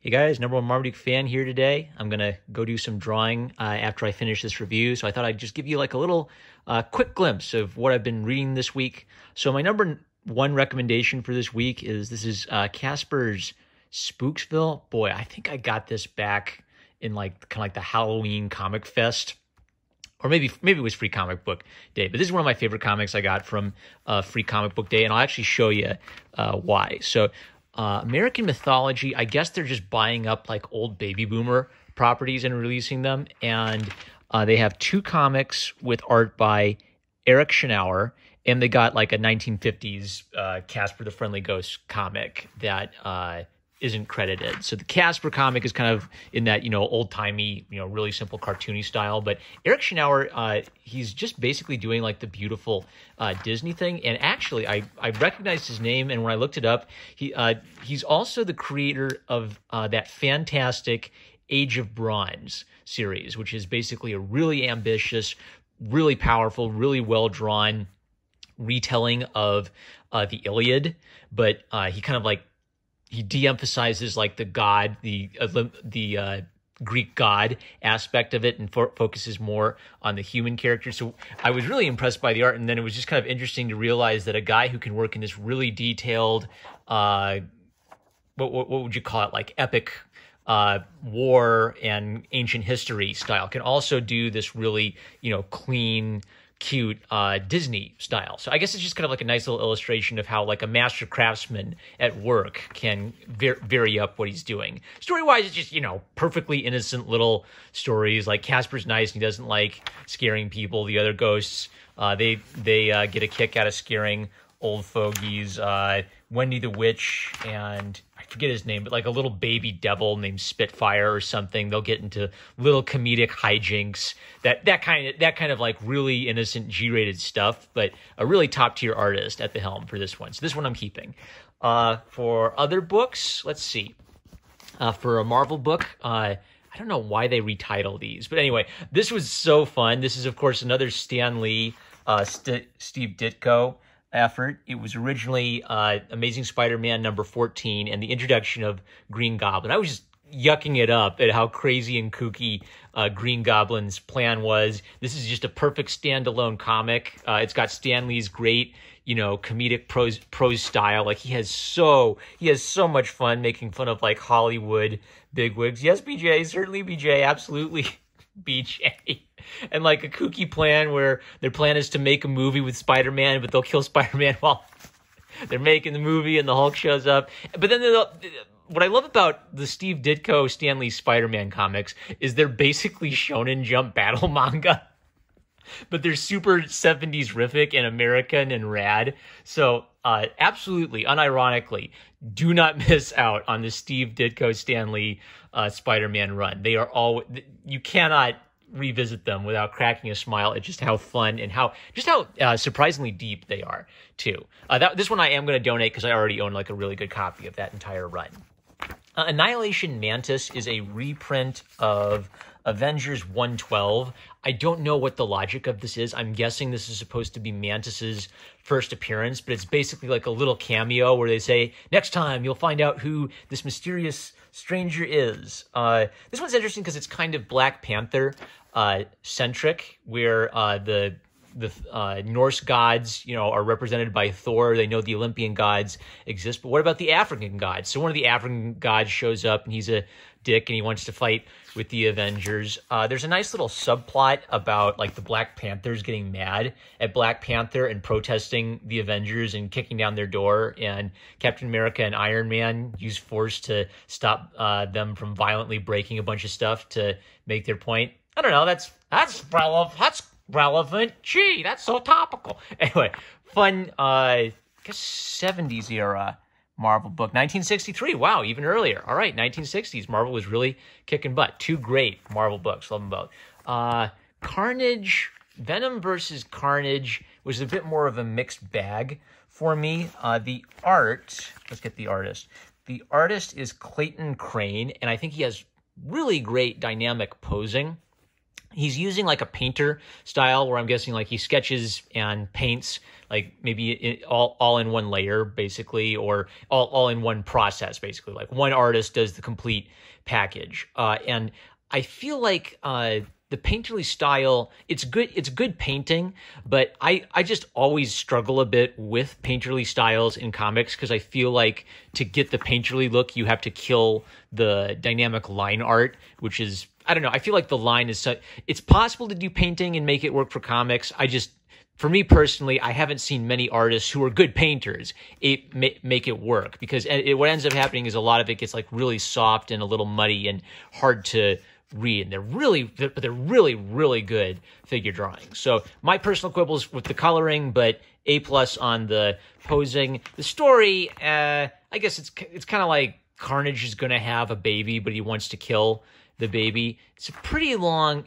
Hey guys, number one Marmaduke fan here today. I'm going to go do some drawing after I finish this review. So I thought I'd just give you like a little quick glimpse of what I've been reading this week. So my number one recommendation for this week is Casper's Spooksville. Boy, I think I got this back in like kind of like the Halloween Comic Fest. Or maybe it was Free Comic Book Day. But this is one of my favorite comics I got from Free Comic Book Day. And I'll actually show you why. So American mythology, I guess they're just buying up like old baby boomer properties and releasing them. And they have two comics with art by Eric Schnauer, and they got like a 1950s Casper the Friendly Ghost comic that isn't credited. So the Casper comic is kind of in that, old-timey, really simple cartoony style. But Eric Schnauer, he's just basically doing like the beautiful Disney thing. And actually, I recognized his name, and when I looked it up, he's also the creator of that fantastic Age of Bronze series, which is basically a really ambitious, really powerful, really well-drawn retelling of the Iliad. But he kind of like, he de-emphasizes like the god, the Greek god aspect of it, and focuses more on the human character. So I was really impressed by the art, and then it was just kind of interesting to realize that a guy who can work in this really detailed, what would you call it, like epic war and ancient history style, can also do this really, clean, cute Disney style. So I guess it's just kind of like a nice little illustration of how like a master craftsman at work can vary up what he's doing. Story-wise, it's just, perfectly innocent little stories. Like Casper's nice and he doesn't like scaring people. The other ghosts, they get a kick out of scaring old fogies. Wendy the Witch and I forget his name, but like a little baby devil named Spitfire or something. They'll get into little comedic hijinks, that kind of like really innocent G-rated stuff, but a really top tier artist at the helm for this one. So this one I'm keeping. For other books, let's see. For a Marvel book, I don't know why they retitle these, but anyway, this was so fun. This is of course another Stan Lee, Steve Ditko effort. It was originally Amazing Spider-Man number 14 and the introduction of Green Goblin. I was just yucking it up at how crazy and kooky Green Goblin's plan was. This is just a perfect standalone comic. It's got Stan Lee's great, comedic prose style. Like he has so much fun making fun of like Hollywood bigwigs. Yes, BJ, certainly BJ, absolutely BJ. And like a kooky plan where their plan is to make a movie with Spider-Man, but they'll kill Spider-Man while they're making the movie and the Hulk shows up. But then what I love about the Steve Ditko Stan Lee Spider-Man comics is they're basically Shonen Jump battle manga, but they're super 70s rific and American and rad. So absolutely, unironically, do not miss out on the Steve Ditko Stan Lee Spider-Man run. They are all, you cannot revisit them without cracking a smile at just how fun and how surprisingly deep they are too. This one I am going to donate because I already own like a really good copy of that entire run. Annihilation Mantis is a reprint of Avengers 112. I don't know what the logic of this is. I'm guessing this is supposed to be Mantis's first appearance, but it's basically like a little cameo where they say, next time you'll find out who this mysterious stranger is. This one's interesting because it's kind of Black Panther centric, where the Norse gods, are represented by Thor. They know the Olympian gods exist, but what about the African gods? So one of the African gods shows up, and he's a dick, and he wants to fight with the Avengers. There's a nice little subplot about like the Black Panthers getting mad at Black Panther and protesting the Avengers and kicking down their door, and Captain America and Iron Man use force to stop them from violently breaking a bunch of stuff to make their point. I don't know. That's relevant. Gee, that's so topical. Anyway, fun, I guess 70s era Marvel book. 1963. Wow, even earlier. All right, 1960s. Marvel was really kicking butt. Two great Marvel books. Love them both. Carnage, Venom versus Carnage was a bit more of a mixed bag for me. The art, let's get the artist. The artist is Clayton Crane, and I think he has really great dynamic posing. he's using like a painter style where I'm guessing like he sketches and paints like maybe all in one layer basically, or all in one process basically. Like one artist does the complete package. And I feel like the painterly style, it's good painting, but I just always struggle a bit with painterly styles in comics because I feel like to get the painterly look, you have to kill the dynamic line art, which is, I don't know, I feel like the line is it's possible to do painting and make it work for comics. For me personally, I haven't seen many artists who are good painters make it work, because what ends up happening is a lot of it gets like really soft and a little muddy and hard to read. And they're really good figure drawings. So my personal quibbles with the coloring, but A+ on the posing. The story, I guess it's kind of like Carnage is going to have a baby, but he wants to kill the baby. It's a pretty long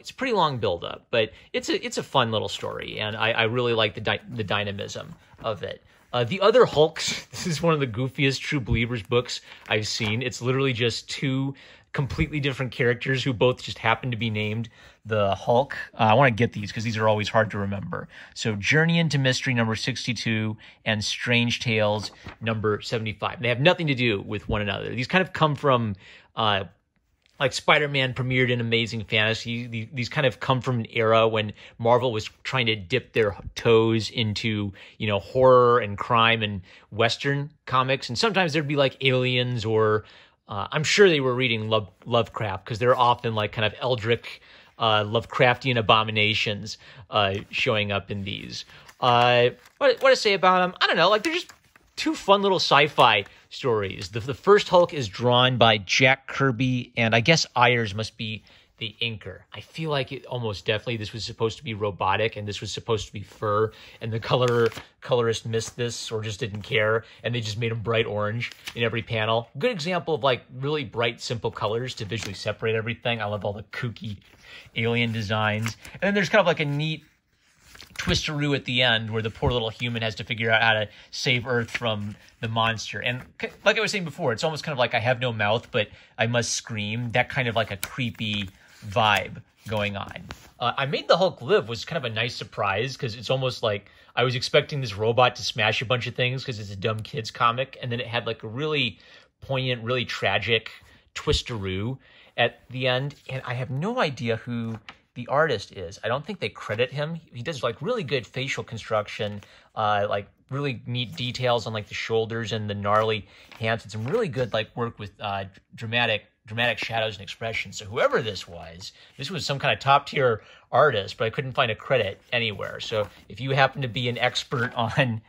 build-up, but it's a fun little story, and I really like the dynamism of it. The Other Hulks, this is one of the goofiest True Believers books I've seen. It's literally just two completely different characters who both just happen to be named the Hulk. I want to get these because these are always hard to remember. So Journey into Mystery number 62 and Strange Tales number 75. They have nothing to do with one another. These kind of come from like Spider-Man premiered in Amazing Fantasy. These kind of come from an era when Marvel was trying to dip their toes into, horror and crime and Western comics. And sometimes there'd be like aliens, or I'm sure they were reading Lovecraft, because they're often like kind of eldritch, Lovecraftian abominations showing up in these. What to say about them? I don't know. Like, they're just two fun little sci-fi stories. The first Hulk is drawn by Jack Kirby, and I guess Ayers must be the inker. I feel like it almost definitely this was supposed to be robotic, and this was supposed to be fur, and the colorist missed this or just didn't care, and they just made him bright orange in every panel. Good example of like really bright, simple colors to visually separate everything. I love all the kooky alien designs. And then there's kind of like a neat twisteroo at the end where the poor little human has to figure out how to save Earth from the monster. And like I was saying before, it's almost kind of like I have no mouth, but I must scream. That kind of like a creepy vibe going on. I Made the Hulk Live was kind of a nice surprise, because it's almost like I was expecting this robot to smash a bunch of things because it's a dumb kids comic, and then it had like a really poignant, really tragic twisteroo at the end, and I have no idea who the artist is. I don't think they credit him. He does like really good facial construction, like really neat details on like the shoulders and the gnarly hands, and some really good like work with dramatic shadows and expressions. So whoever this was some kind of top tier artist, but I couldn't find a credit anywhere. So if you happen to be an expert on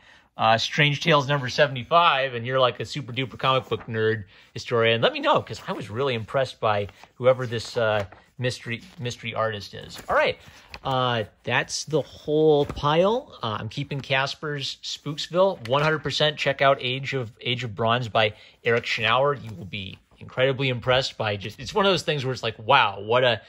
Strange Tales number 75 and you're like a super duper comic book nerd historian, let me know, because I was really impressed by whoever this mystery artist is. All right, that's the whole pile. I'm keeping Casper's Spooksville 100%. Check out Age of Bronze by Eric Schnauer. You will be incredibly impressed by it's one of those things where it's like, wow, what a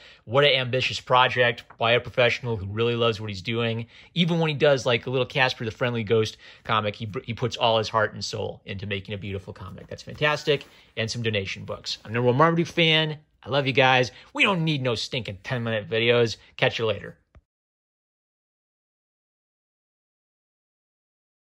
ambitious project by a professional who really loves what he's doing. Even when he does like a little Casper the Friendly Ghost comic, he puts all his heart and soul into making a beautiful comic. That's fantastic. And some donation books. I'm number one Marmaduke fan. I love you guys. We don't need no stinking 10-minute videos. Catch you later.